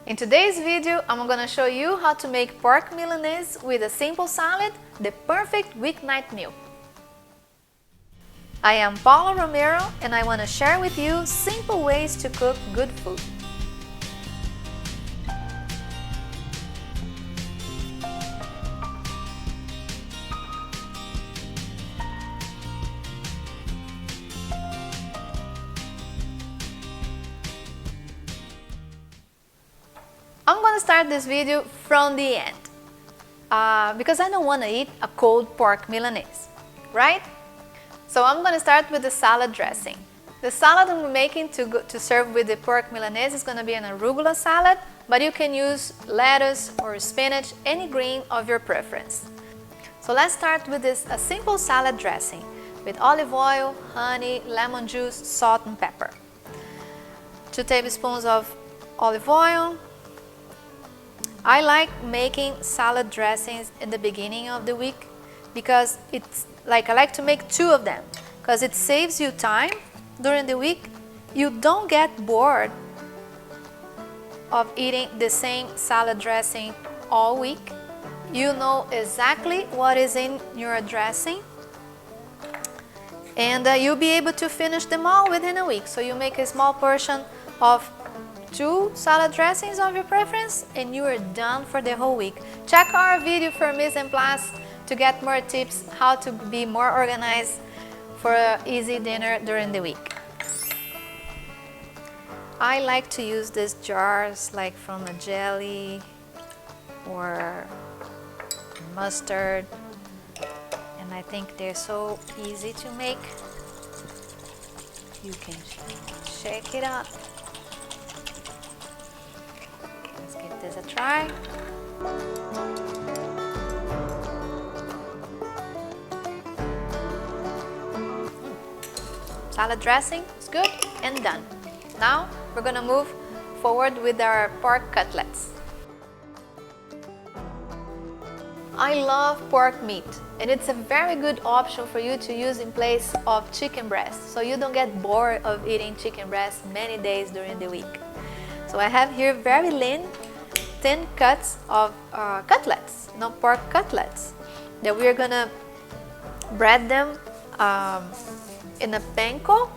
In today's video, I'm gonna show you how to make pork Milanese with a simple salad, the perfect weeknight meal. I am Paula Romero and I want to share with you simple ways to cook good food. I'm going to start this video from the end because I don't want to eat a cold pork Milanese, right? So I'm going to start with the salad dressing. The salad I'm making to serve with the pork Milanese is going to be an arugula salad, but you can use lettuce or spinach, any green of your preference. So let's start with a simple salad dressing with olive oil, honey, lemon juice, salt and pepper. 2 tablespoons of olive oil. I like making salad dressings in the beginning of the week because it's like I like to make 2 of them because it saves you time during the week. You don't get bored of eating the same salad dressing all week. You know exactly what is in your dressing and you'll be able to finish them all within a week. So you make a small portion of 2 salad dressings of your preference and you are done for the whole week. Check our video for mise en place to get more tips how to be more organized for an easy dinner during the week. I like to use these jars like from a jelly or mustard, and I think they're so easy to make. You can shake it up. Let's give this a try. Salad dressing is good and done. Now we're gonna move forward with our pork cutlets. I love pork meat and it's a very good option for you to use in place of chicken breast, so you don't get bored of eating chicken breast many days during the week. So I have here very thin cuts of cutlets, pork cutlets, that we're gonna bread them in a panko,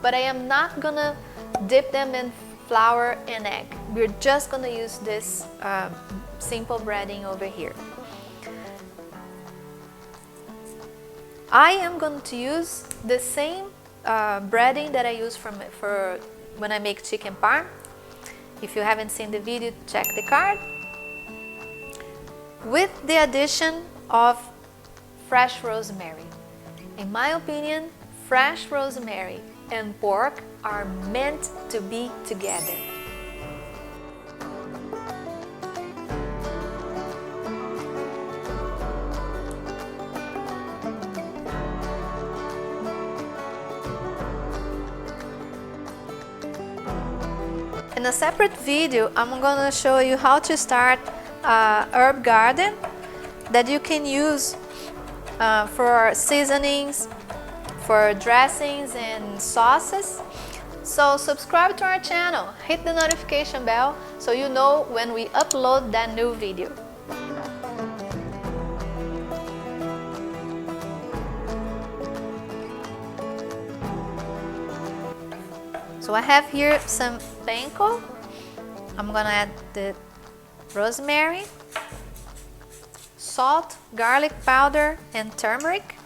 but I am not gonna dip them in flour and egg. We're just gonna use this simple breading over here. I am going to use the same breading that I use for when I make chicken parm. If you haven't seen the video, check the card. With the addition of fresh rosemary. In my opinion, fresh rosemary and pork are meant to be together. In a separate video, I'm gonna show you how to start a herb garden that you can use for seasonings, for dressings and sauces. So subscribe to our channel, hit the notification bell so you know when we upload that new video. So I have here some panko. I'm gonna add the rosemary, salt, garlic powder and turmeric.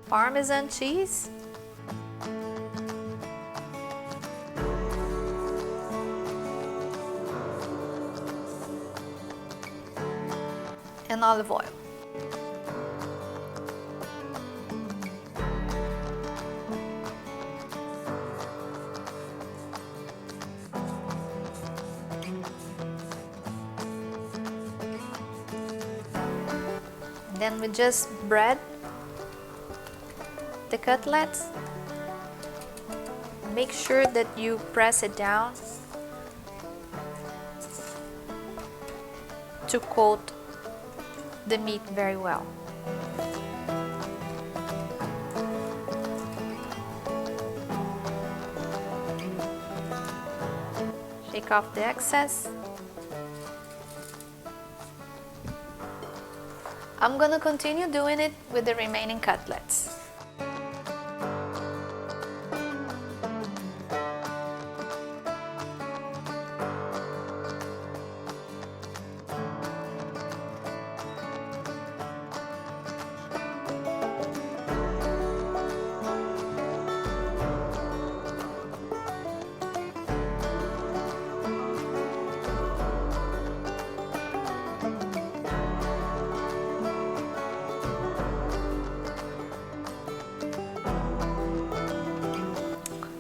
Parmesan cheese. And olive oil. Then we just bread the cutlets. Make sure that you press it down to coat the meat very well. Shake off the excess. I'm gonna continue doing it with the remaining cutlets.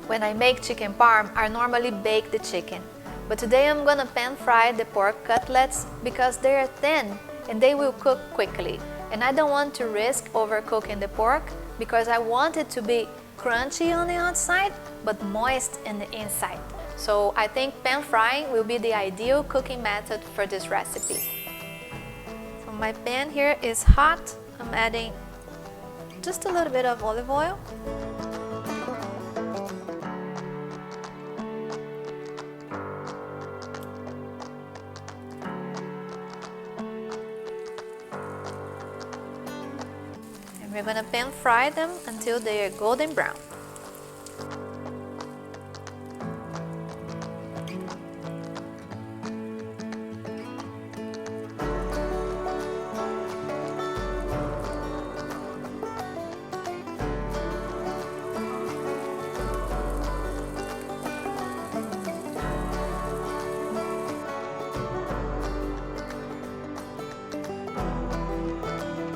When I make chicken parm, I normally bake the chicken. But today I'm gonna pan fry the pork cutlets because they are thin and they will cook quickly. And I don't want to risk overcooking the pork because I want it to be crunchy on the outside but moist in the inside. So I think pan frying will be the ideal cooking method for this recipe. So my pan here is hot. I'm adding just a little bit of olive oil. We're gonna pan fry them until they are golden brown.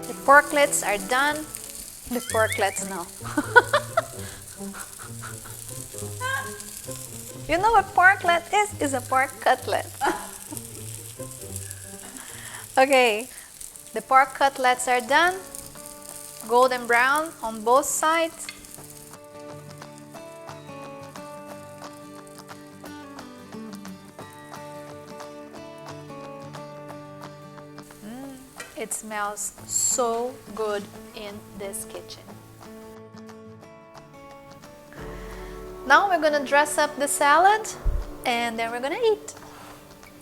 The porklets are done. The porklets now. You know what porklet is? It's a pork cutlet. Okay, the pork cutlets are done. Golden brown on both sides. It smells so good in this kitchen. Now we're gonna dress up the salad and then we're gonna eat.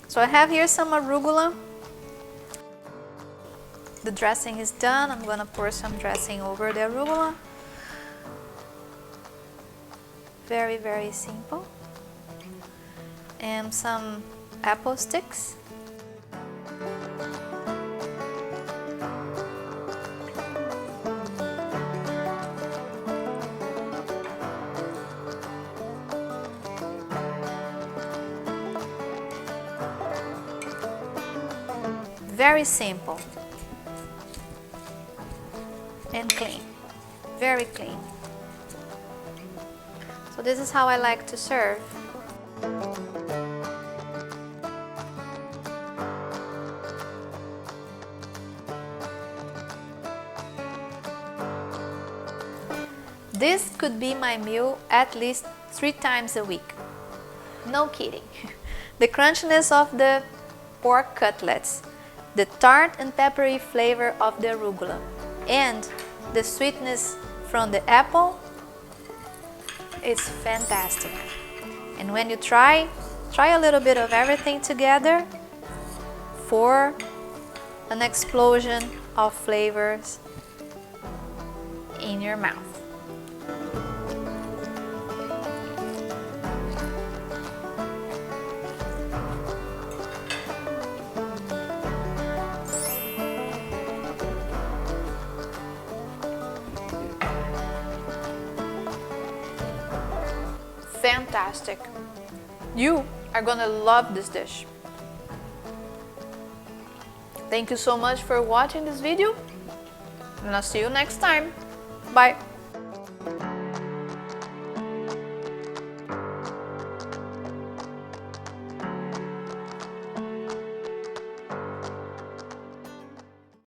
So I have here some arugula. The dressing is done. I'm gonna pour some dressing over the arugula. Very, very simple. And some apple sticks. Very simple and clean, very clean. So this is how I like to serve. This could be my meal at least 3 times a week. No kidding. The crunchiness of the pork cutlets, the tart and peppery flavor of the arugula, and the sweetness from the apple, it's fantastic. And when you try a little bit of everything together for an explosion of flavors in your mouth. Fantastic. You are gonna love this dish. Thank you so much for watching this video, and I'll see you next time. Bye.